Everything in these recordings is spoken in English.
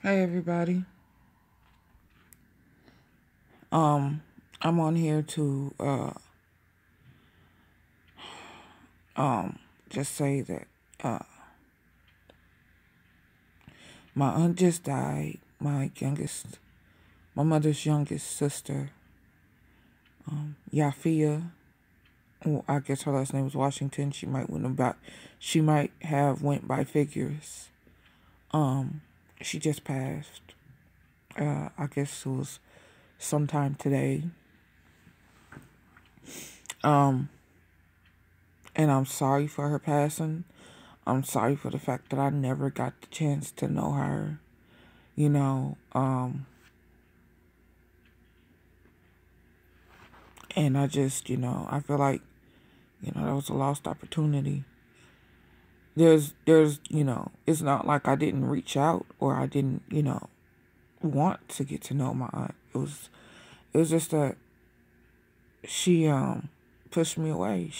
Hey everybody. Um I'm on here to um just say that uh my aunt just died. My mother's youngest sister, Yafia. Well, I guess her last name was Washington. She might have went by figures. Um she just passed. I guess it was sometime today. Um and I'm sorry for her passing. I'm sorry for the fact that I never got the chance to know her. You know, and I just, I feel like, that was a lost opportunity. It's not like I didn't reach out or I didn't, want to get to know my aunt. It was just that she, pushed me away.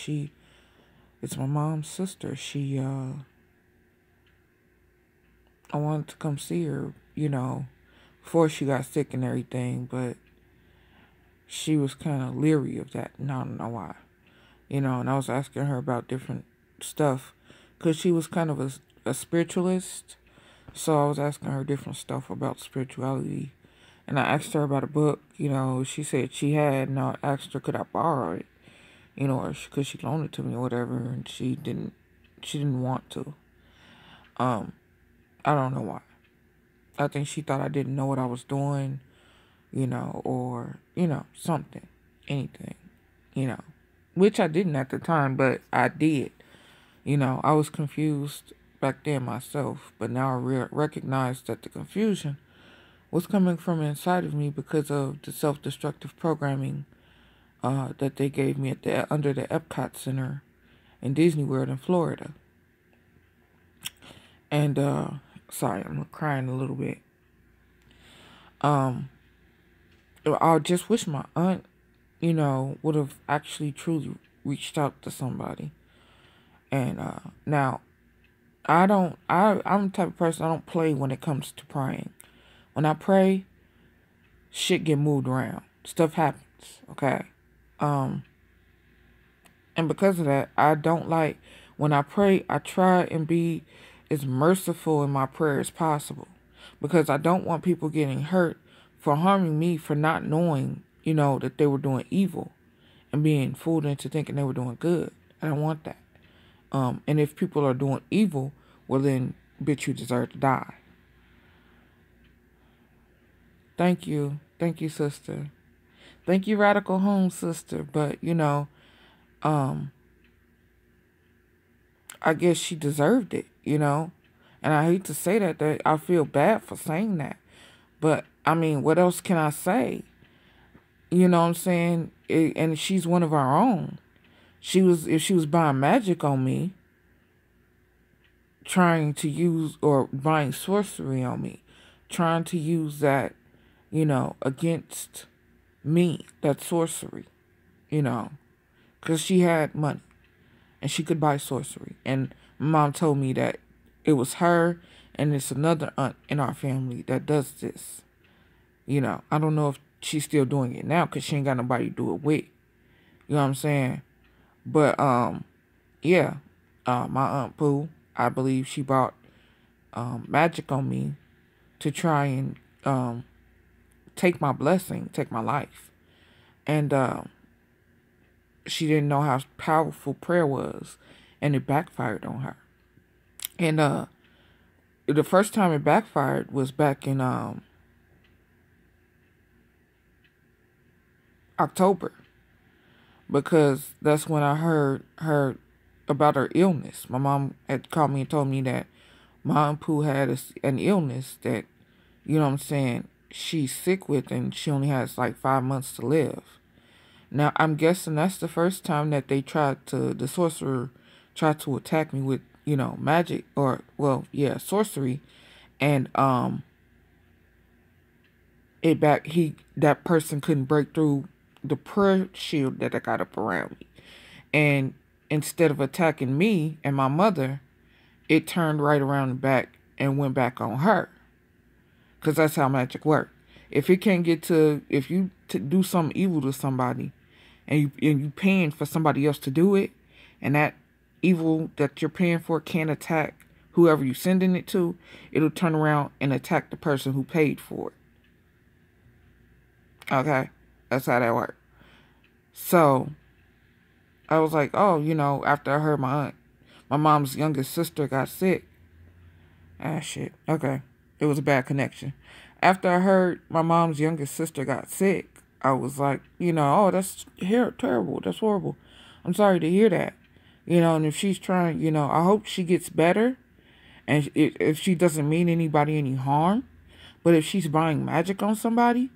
It's my mom's sister. I wanted to come see her, before she got sick and everything, but she was kind of leery of that, and I don't know why. And I was asking her about different stuff because she was kind of a spiritualist. So I was asking her different stuff about spirituality. And I asked her about a book, she said she had, and I asked her could I borrow it, or could she loan it to me or whatever, and she didn't want to. Um, I don't know why. I think she thought I didn't know what I was doing, or, something, anything, you know, which I didn't at the time, but I did. I was confused back then myself, but now I recognize that the confusion was coming from inside of me because of the self-destructive programming that they gave me under the Epcot Center in Disney World in Florida. And sorry, I'm crying a little bit. Um, I just wish my aunt, would have actually truly reached out to somebody. And now I'm the type of person I don't play when it comes to praying. When I pray, shit get moved around. Stuff happens, okay? Um and because of that, I don't like when I pray, I try and be as merciful in my prayer as possible because I don't want people getting hurt for harming me for not knowing, that they were doing evil and being fooled into thinking they were doing good. I don't want that. And if people are doing evil, well then, bitch, you deserve to die. Thank you. Thank you, sister. Thank you, Radical Home, sister. But, um, I guess she deserved it, And I hate to say that I feel bad for saying that. But, I mean, what else can I say? You know what I'm saying? And she's one of our own. If she was buying magic on me, trying to use, or buying sorcery on me, trying to use that, against me, that sorcery, because she had money and she could buy sorcery. And my mom told me that it was her and it's another aunt in our family that does this. I don't know if she's still doing it now because she ain't got nobody to do it with. You know what I'm saying? But yeah, my aunt Pooh, I believe she bought magic on me to try and take my blessing, take my life. And she didn't know how powerful prayer was, and it backfired on her. And the first time it backfired was back in October, because that's when I heard about her illness. My mom had called me and told me that my Aunt Pooh had an illness that, you know what I'm saying, she's sick with, and she only has like 5 months to live. Now, I'm guessing that's the first time that the sorcerer tried to attack me with, magic, or, well, yeah, sorcery. And, that person couldn't break through the prayer shield that I got up around me. And instead of attacking me and my mother, it turned right around the back and went back on her. because that's how magic works. If it can't get to, if you do something evil to somebody, and you paying for somebody else to do it, and that evil that you're paying for can't attack whoever you're sending it to, it'll turn around and attack the person who paid for it. Okay? That's how that works. So, I was like, oh, after I heard my mom's youngest sister got sick. Ah, shit. Okay. It was a bad connection. After I heard my mom's youngest sister got sick, I was like, oh, that's terrible. That's horrible. I'm sorry to hear that. And if she's trying, I hope she gets better. And if she doesn't mean anybody any harm. But if she's buying magic on somebody,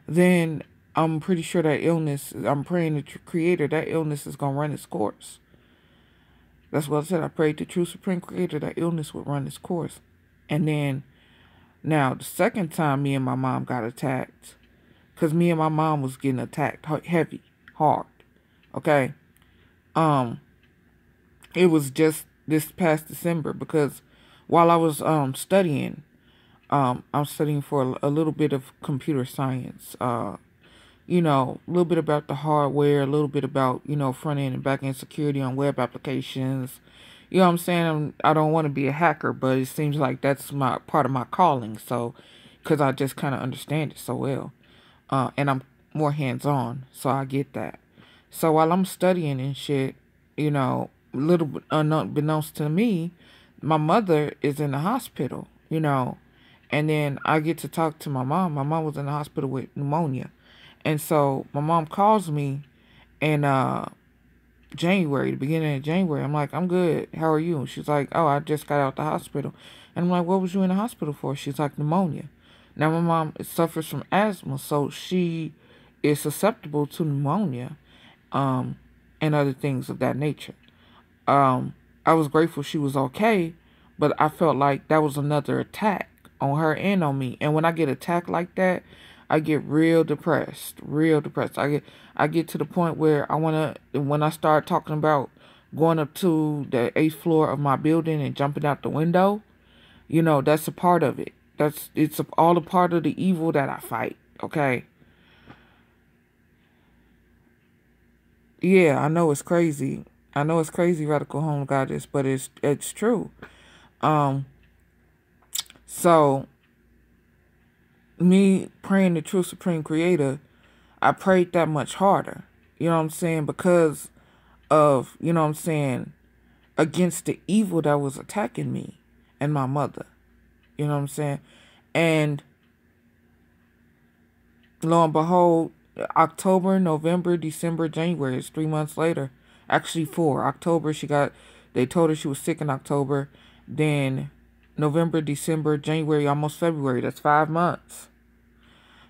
then I'm pretty sure that illness, I'm praying to the Creator, that illness is going to run its course. That's what I said. I prayed to true Supreme Creator that illness would run its course. And then, now, the second time me and my mom got attacked, because me and my mom was getting attacked heavy, hard, okay? It was just this past December, because while I was studying, I'm studying for a little bit of computer science, a little bit about the hardware, a little bit about, front end and back end security on web applications. You know what I'm saying? I don't want to be a hacker, but it seems like that's my part of my calling. So, because I just kind of understand it so well. And I'm more hands-on, so I get that. So while I'm studying and shit, little bit unbeknownst to me, my mother is in the hospital, And then I get to talk to my mom. My mom was in the hospital with pneumonia. And so my mom calls me in January, the beginning of January. I'm like, I'm good. How are you? And she's like, oh, I just got out the hospital. And I'm like, what was you in the hospital for? She's like, pneumonia. Now, my mom suffers from asthma, so she is susceptible to pneumonia and other things of that nature. I was grateful she was okay, but I felt like that was another attack on her and on me. And when I get attacked like that, I get real depressed. I get to the point where when I start talking about going up to the 8th floor of my building and jumping out the window, that's a part of it. It's all a part of the evil that I fight, okay? Yeah, I know it's crazy. Radical Home Goddess, but it's true. So me praying the true Supreme Creator, I prayed that much harder. You know what I'm saying? Because of, against the evil that was attacking me and my mother. You know what I'm saying? And lo and behold, October, November, December, January, it's 3 months later. Actually 4. October, they told her she was sick in October. Then November, December, January, almost February. That's 5 months.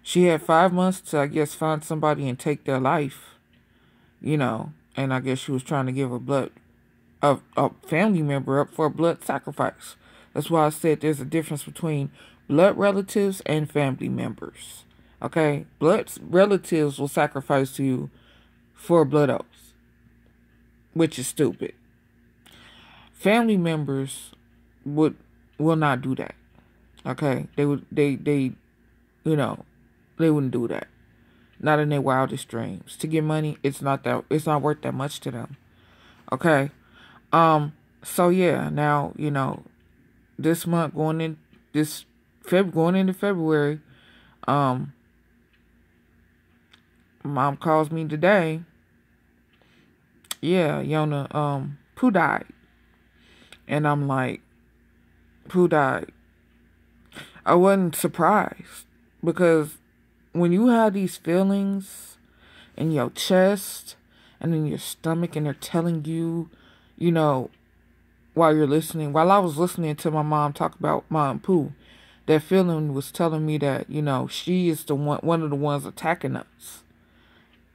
She had 5 months to, I guess, find somebody and take their life, and I guess she was trying to give a family member up for a blood sacrifice. That's why I said there's a difference between blood relatives and family members. Okay? Blood relatives will sacrifice you for blood oaths, which is stupid. Family members will not do that. Okay? They wouldn't do that. Not in their wildest dreams. To get money, it's not worth that much to them. Okay? So yeah, now, this month going into February, mom calls me today. Yeah, Yona, Pooh died. And I'm like, Pooh died. I wasn't surprised, because when you have these feelings in your chest and in your stomach, and they're telling you, while I was listening to my mom talk about Mom Pooh, that feeling was telling me that, she is one of the ones attacking us.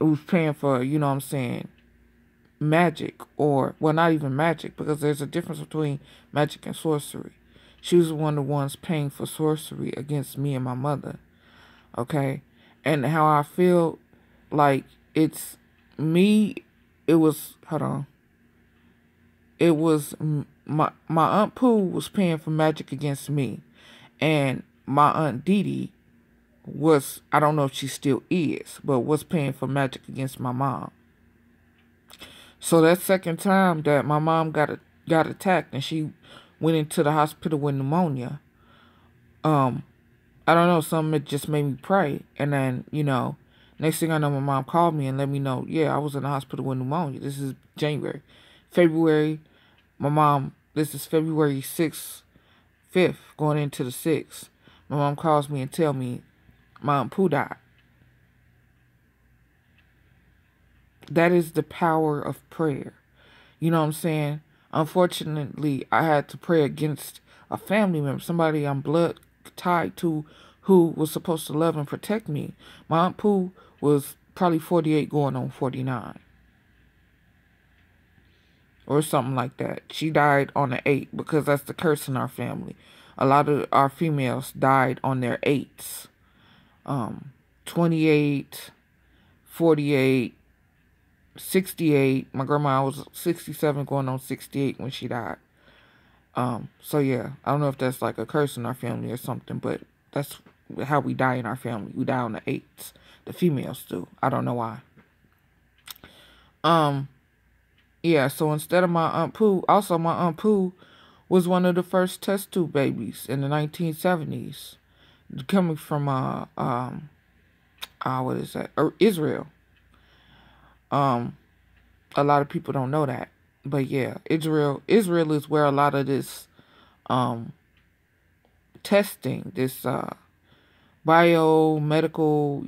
Who's paying for, magic, or, well, not even magic, because there's a difference between magic and sorcery. She was one of the ones paying for sorcery against me and my mother. Okay? And how I feel like it's me, it was my Aunt Pooh was paying for magic against me. And my Aunt Dee Dee was, I don't know if she still is, but was paying for magic against my mom. So that second time that my mom got attacked and she went into the hospital with pneumonia, um, I don't know, something just made me pray. And then, next thing I know, my mom called me and let me know, yeah, I was in the hospital with pneumonia. This is January. February, this is February 6th, 5th, going into the 6th. My mom calls me and tell me my Aunt Pooh died. That is the power of prayer. You know what I'm saying? Unfortunately, I had to pray against a family member, somebody I'm blood tied to, who was supposed to love and protect me. My Aunt Pooh was probably 48 going on 49. Or something like that. She died on the 8 because that's the curse in our family. A lot of our females died on their 8s. 28, 48, 68. My grandma was 67 going on 68 when she died. So yeah, I don't know if that's like a curse in our family or something, but that's how we die in our family. We die on the 8s. The females do. I don't know why. Yeah, so instead of my Aunt Pooh, also my Aunt Pooh was one of the first test tube babies in the 1970s. Coming from what is that? Israel. A lot of people don't know that. But yeah, Israel is where a lot of this testing, this biochemical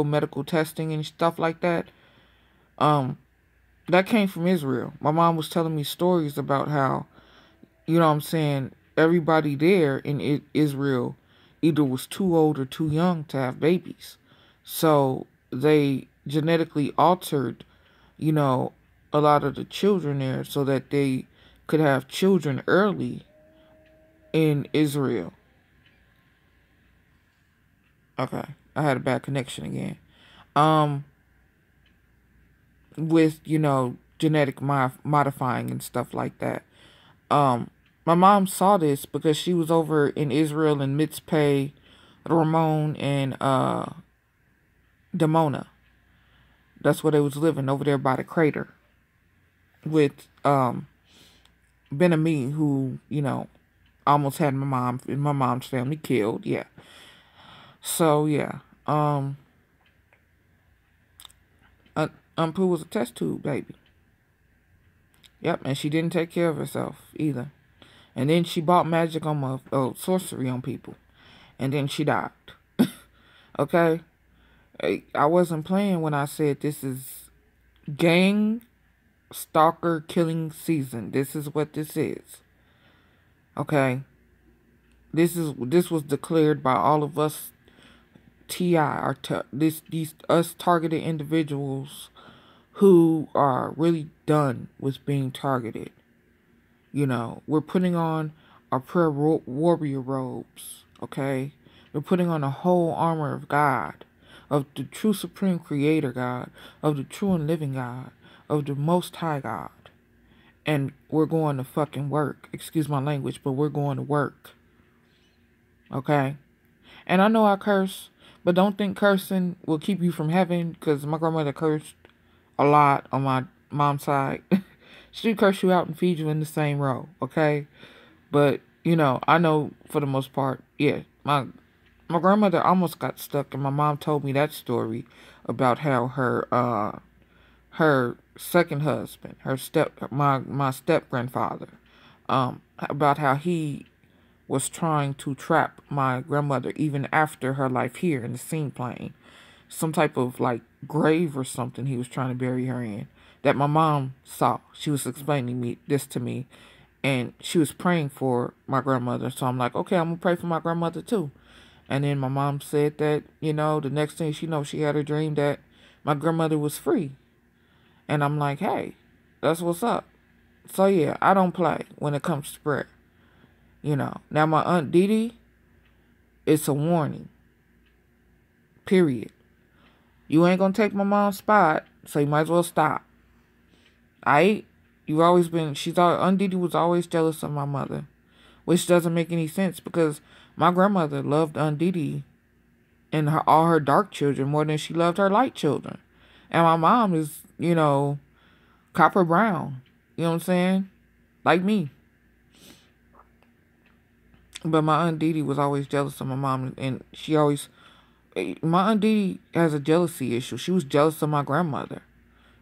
medical testing and stuff like that, that came from Israel. My mom was telling me stories about how, everybody there in Israel either was too old or too young to have babies. So they genetically altered, a lot of the children there so that they could have children early in Israel. Okay, I had a bad connection again. With, genetic modifying and stuff like that. My mom saw this because she was over in Israel in Mitzpeh, Ramon, and Dimona. That's where they was living, over there by the crater. With Ben-Ami, who, almost had my mom's family killed. Yeah. So yeah. Aunt Pooh was a test tube baby. Yep, and she didn't take care of herself either. And then she bought magic on sorcery on people. And then she died. Okay? I wasn't playing when I said this is gang stalker killing season. This is what this is. Okay? This was declared by all of us these us targeted individuals who are really done with being targeted. We're putting on our prayer warrior robes, okay? We're putting on the whole armor of God, of the true supreme creator God, of the true and living God, of the most high God. And we're going to fucking work. Excuse my language, but we're going to work. Okay? And I know I curse, but don't think cursing will keep you from heaven, because my grandmother cursed a lot on my mom's side. She'd curse you out and feed you in the same row, okay? But, I know for the most part, yeah, my grandmother almost got stuck, and my mom told me that story about how her second husband, my step grandfather, about how he was trying to trap my grandmother even after her life here in the scene plane. Some type of like grave or something he was trying to bury her in that my mom saw. She was explaining this to me, and she was praying for my grandmother. So I'm like, okay, I'm gonna pray for my grandmother too. And then my mom said that, the next thing she knows, she had a dream that my grandmother was free. And I'm like, hey, that's what's up. So yeah, I don't play when it comes to prayer. Now my Aunt Dee Dee, it's a warning. Period. You ain't gonna take my mom's spot, so you might as well stop. Aunt Dee Dee was always jealous of my mother, which doesn't make any sense because My grandmother loved Aunt Didi and all her dark children more than she loved her light children. And my mom is, copper brown. You know what I'm saying? Like me. But my Aunt Didi was always jealous of my mom, and my Aunt Didi has a jealousy issue. She was jealous of my grandmother.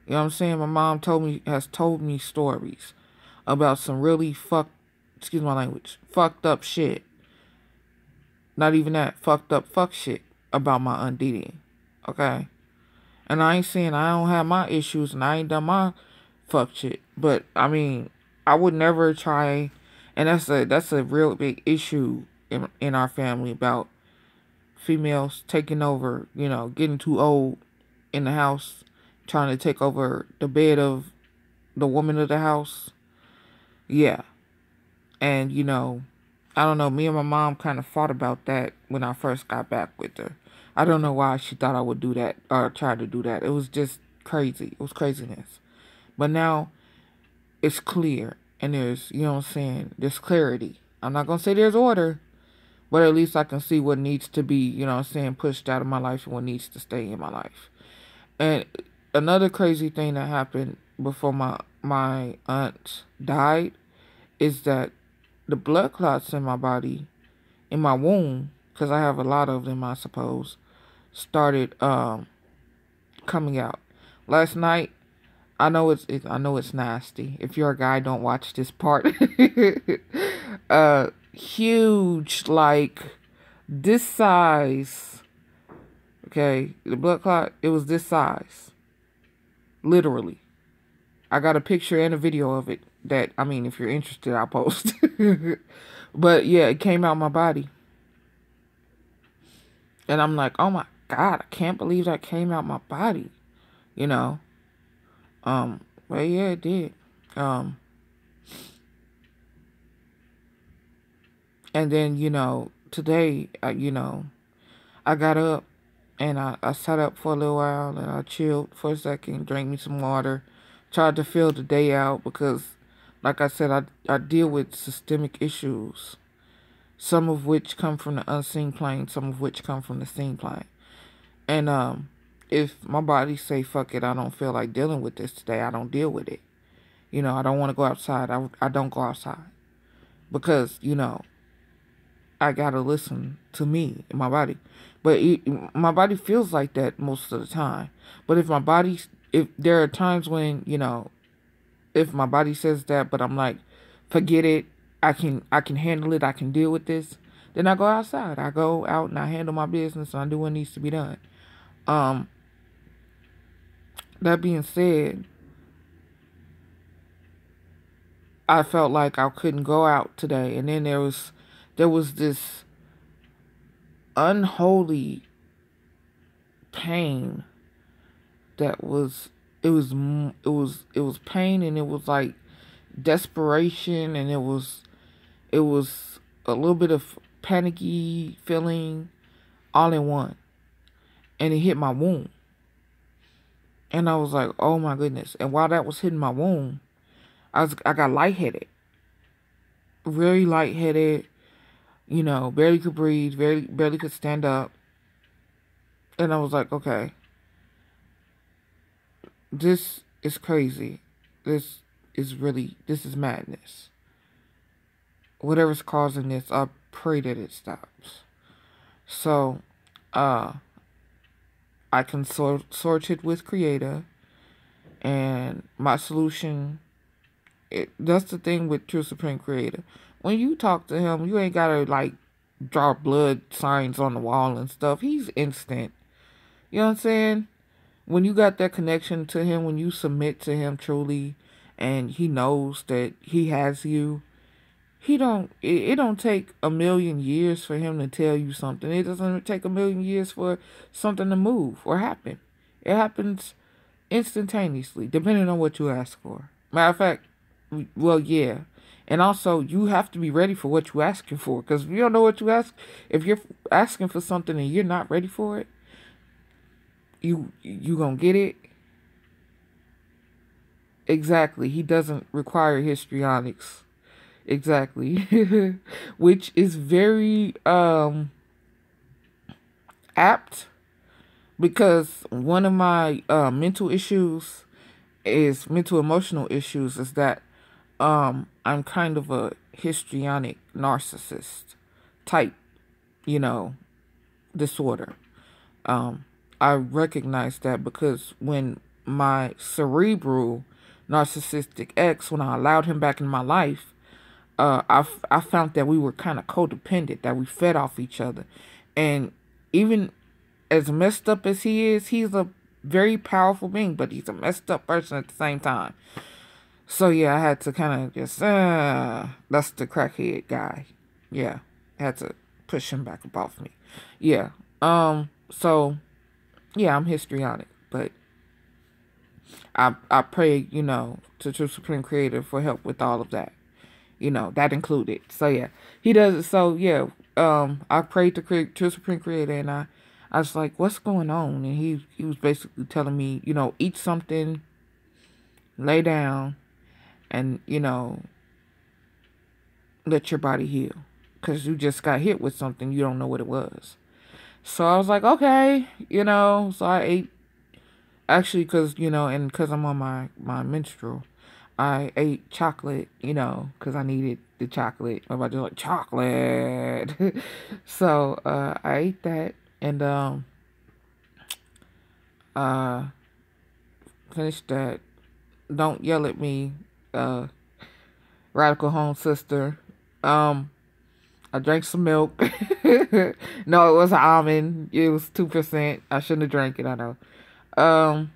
You know what I'm saying? My mom has told me stories about some really excuse my language, fucked up shit. Not even that, fucked up fuck shit about my Aunt Didi. Okay? And I ain't saying I don't have my issues and I ain't done my fuck shit. But, I mean, I would never try, and that's a real big issue in our family about females taking over, getting too old in the house, trying to take over the bed of the woman of the house. Yeah. And, I don't know, me and my mom kind of fought about that when I first got back with her. I don't know why she thought I would do that or try to do that. It was just crazy. It was craziness. But now it's clear and there's, what I'm saying, there's clarity. I'm not going to say there's order, but at least I can see what needs to be, what I'm saying, pushed out of my life and what needs to stay in my life. And another crazy thing that happened before my aunt died is that the blood clots in my body, in my womb, because I have a lot of them, I suppose, started coming out. Last night, I know it's nasty. If you're a guy, don't watch this part. Huge, like this size. Okay, the blood clot, it was this size. Literally. I got a picture and a video of it that, I mean, if you're interested, I'll post. But yeah, it came out my body. And I'm like, oh my God, I can't believe that came out my body. Well, yeah, it did. And then, today, I got up and I sat up for a little while and I chilled for a second, drank me some water, tried to fill the day out because, like I said, I deal with systemic issues, some of which come from the unseen plane, some of which come from the seen plane. And if my body say, fuck it, I don't feel like dealing with this today, I don't deal with it. I don't want to go outside. I don't go outside because, I got to listen to me and my body. But my body feels like that most of the time. But if there are times when, if my body says that, but I'm like, forget it, I can handle it, I can deal with this, then I go outside. I go out and I handle my business and I do what needs to be done. That being said, I felt like I couldn't go out today, and then there was this unholy pain that was it was pain, and it was like desperation, and it was a little bit of panicky feeling all in one, and it hit my womb, and I was like, oh my goodness. And while that was hitting my womb, I got lightheaded, very lightheaded, barely could breathe, barely could stand up. And I was like, okay, this is crazy. This is madness. Whatever's causing this, I pray that it stops. So, I consorted with Creator, and my solution, that's the thing with True Supreme Creator. When you talk to him, you ain't gotta like draw blood signs on the wall and stuff. He's instant. You know what I'm saying? When you got that connection to him, when you submit to him truly, and he knows that he has you, it don't take a million years for him to tell you something. It doesn't take a million years for something to move or happen. It happens instantaneously, depending on what you ask for. Matter of fact, well, yeah. And also, you have to be ready for what you're asking for. Because if you don't know what you ask, if you're asking for something and you're not ready for it, you gonna get it. Exactly. He doesn't require histrionics. Exactly. Which is very apt because one of my mental emotional issues is that I'm kind of a histrionic narcissist type, you know, disorder. Um, I recognize that because when my cerebral narcissistic ex, when I allowed him back in my life, I found that we were kind of codependent, that we fed off each other. And even as messed up as he is, he's a very powerful being, but he's a messed up person at the same time. So yeah, I had to kind of just, that's the crackhead guy. Yeah, I had to push him back up off me. Yeah. So yeah, I'm histrionic, but I pray, to True Supreme Creator for help with all of that. That included. So yeah, he does it. So yeah, I prayed to True Supreme Creator, and I was like, what's going on? And he was basically telling me, eat something, lay down, and let your body heal, because you just got hit with something, you don't know what it was. So I was like, okay, so I ate, actually, because and because I'm on my menstrual, I ate chocolate, because I needed the chocolate. My body was like, chocolate. So I ate that, and uh finished that. Don't yell at me, uh radical home sister. I drank some milk. No, it was an almond. It was 2%. I shouldn't have drank it, I know. Um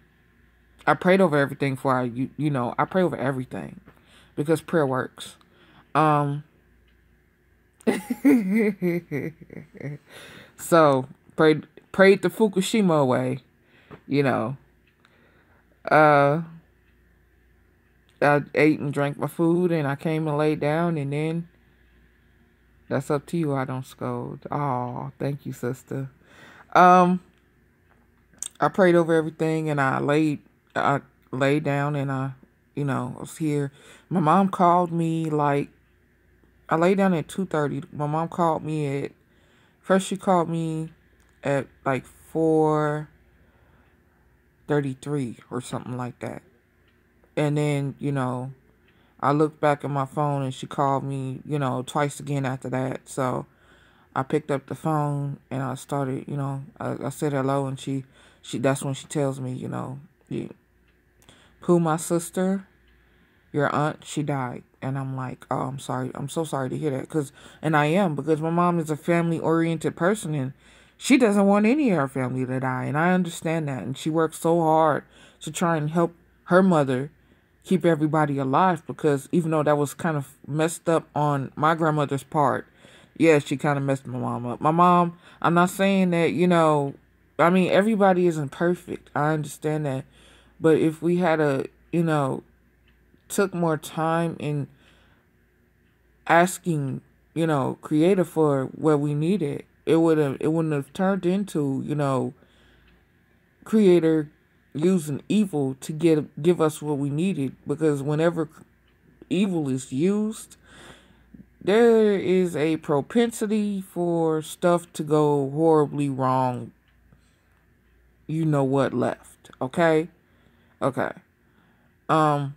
I prayed over everything before I pray over everything because prayer works. Um so prayed the Fukushima away, you know. Uh I ate and drank my food, and I came and laid down, and then that's up to you. I don't scold. Oh, thank you, sister. Um I prayed over everything, and I laid down, and I was here. My mom called me, like, I laid down at 2:30. My mom called me at first she called me at like 4:33 or something like that. And then, I looked back at my phone, and she called me, twice again after that. So I picked up the phone, and I started, I said hello, and she that's when she tells me, you, who, my sister, your aunt, she died. And I'm like, oh, I'm sorry. I'm so sorry to hear that. And I am, because my mom is a family oriented person, and she doesn't want any of her family to die. And I understand that. And she works so hard to try and help her mother keep everybody alive, because even though that was kind of messed up on my grandmother's part, yeah, she kind of messed my mom up. My mom, I'm not saying that, I mean, everybody isn't perfect. I understand that. But if we had took more time in asking, creator for what we needed, it wouldn't have turned into, creator using evil to give us what we needed. Because whenever evil is used, there is a propensity for stuff to go horribly wrong. You know what left, okay? Okay. Um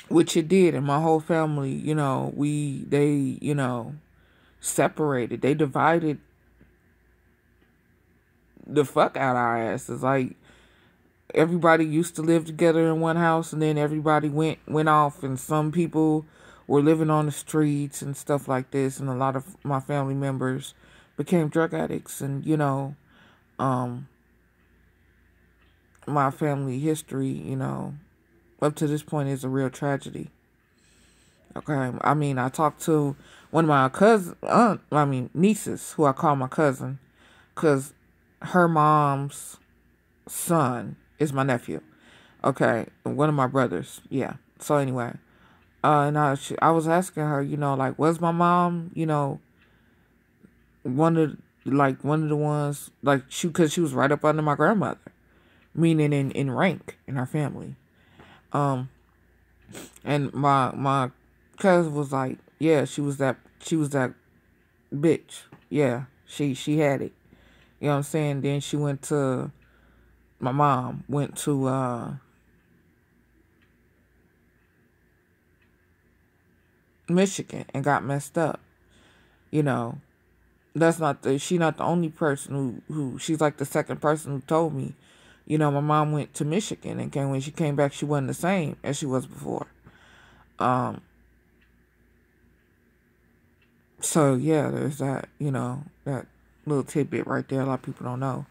which it did, and my whole family, they separated. They divided the fuck out our asses. Like, everybody used to live together in one house, and then everybody went off, and some people were living on the streets and stuff like this, and a lot of my family members became drug addicts. And um my family history, up to this point, is a real tragedy. Okay, I mean, I talked to one of my nieces, who I call my cousin, because her mom's son is my nephew. Okay, one of my brothers. Yeah. So anyway, and I was asking her, like, was my mom, one of the ones, like, because she was right up under my grandmother, meaning in rank in our family. Um, and my cousin was like, Yeah, she was that bitch. Yeah, she had it. You know what I'm saying? Then she went to my mom went to Michigan and got messed up. You know, she's not the only person who she's like the second person who told me. You know, my mom went to Michigan and when she came back she wasn't the same as she was before. Um so yeah, there's that, that little tidbit right there a lot of people don't know.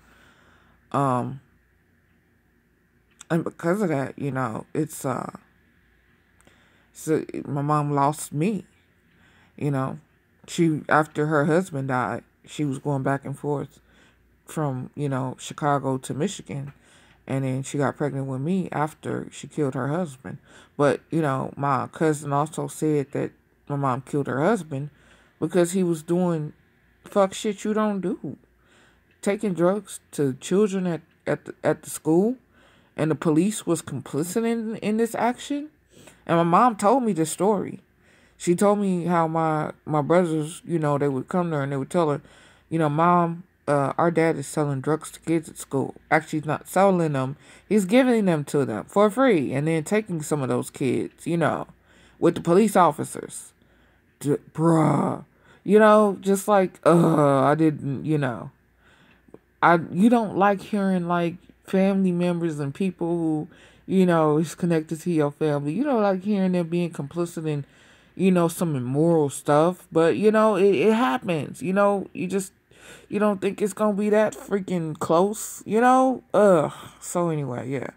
Um and because of that, it's so my mom lost me, you know. She after her husband died, she was going back and forth from, Chicago to Michigan. And then she got pregnant with me after she killed her husband. But, my cousin also said that my mom killed her husband because he was doing fuck shit you don't do. Taking drugs to children at the school, and the police was complicit in this action. And my mom told me this story. She told me how my brothers, they would come to her and they would tell her, Mom, our dad is selling drugs to kids at school. Actually, he's not selling them. He's giving them to them for free and then taking some of those kids, with the police officers. Bruh. Just like, I didn't, you don't like hearing like family members and people who, is connected to your family. You don't like hearing them being complicit in, some immoral stuff. But, it happens. You don't think it's gonna be that freaking close, So anyway, yeah.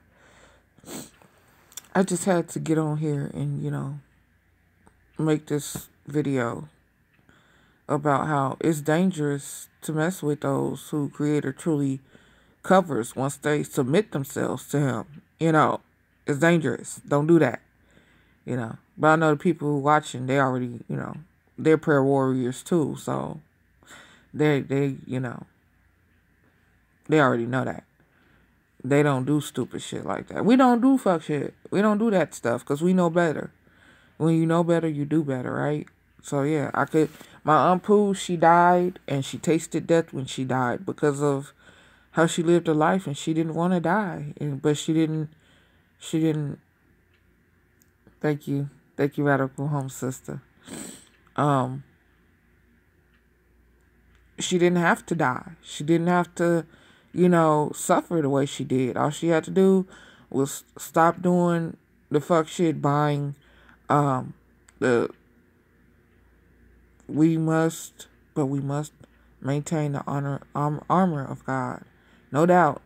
I just had to get on here and, make this video about how it's dangerous to mess with those who Creator truly covers once they submit themselves to him. It's dangerous. Don't do that. But I know the people who watching, they already, they're prayer warriors too, so they they already know that. They don't do stupid shit like that. We don't do fuck shit. We don't do that stuff because we know better. When you know better, you do better, right? So yeah, my Aunt Pooh, she died and she tasted death when she died because of how she lived her life, and she didn't want to die. But she didn't, thank you, Radical Home Sister. She didn't have to die. She didn't have to, suffer the way she did. All she had to do was stop doing the fuck shit, buying the we must maintain the armor of God. No doubt.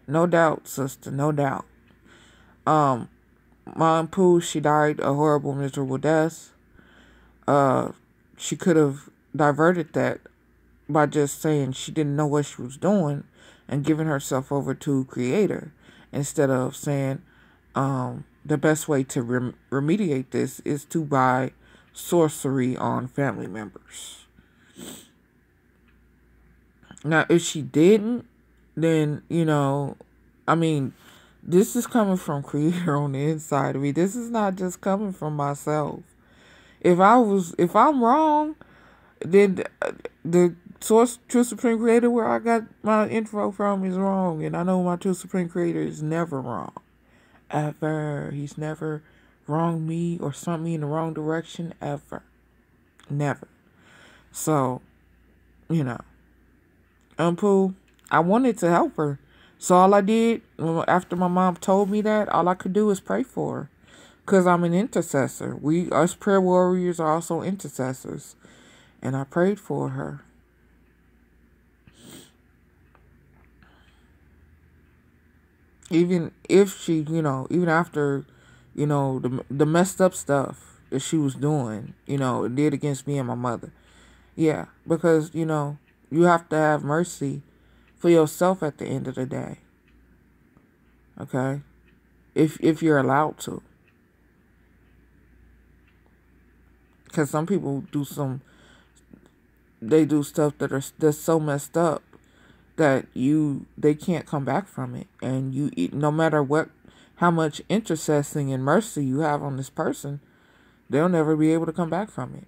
No doubt, sister, no doubt. Mom Pooh, she died a horrible, miserable death. She could have diverted that by just saying she didn't know what she was doing and giving herself over to Creator, instead of saying the best way to remediate this is to buy sorcery on family members. Now, if she didn't, then, this is coming from Creator on the inside of me. This is not just coming from myself. If I'm wrong, then the source, True Supreme Creator, where I got my info from, is wrong. And I know my True Supreme Creator is never wrong. Ever. He's never wronged me or sent me in the wrong direction, ever. Never. So, Pooh, I wanted to help her. So all I did, after my mom told me that, all I could do is pray for her. Because I'm an intercessor. Us prayer warriors are also intercessors. And I prayed for her. Even if she, even after, the messed up stuff that she was doing, it did against me and my mother. Yeah, because, you have to have mercy for yourself at the end of the day. Okay? If you're allowed to. Because some people they do stuff that's so messed up that they can't come back from it. And no matter how much intercessing and mercy you have on this person, they'll never be able to come back from it.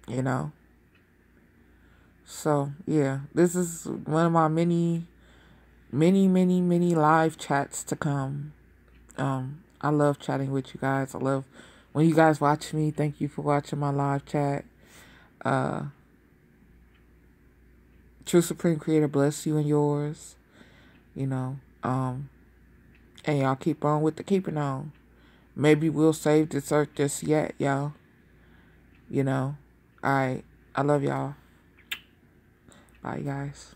you know. So yeah, this is one of my many live chats to come. I love chatting with you guys. I love when you guys watch me. Thank you for watching my live chat. Uh, True Supreme Creator bless you and yours. You know. And y'all keep on with the keeping on. Maybe we'll save this earth just yet, y'all. You know. Alright. I love y'all. Bye, guys.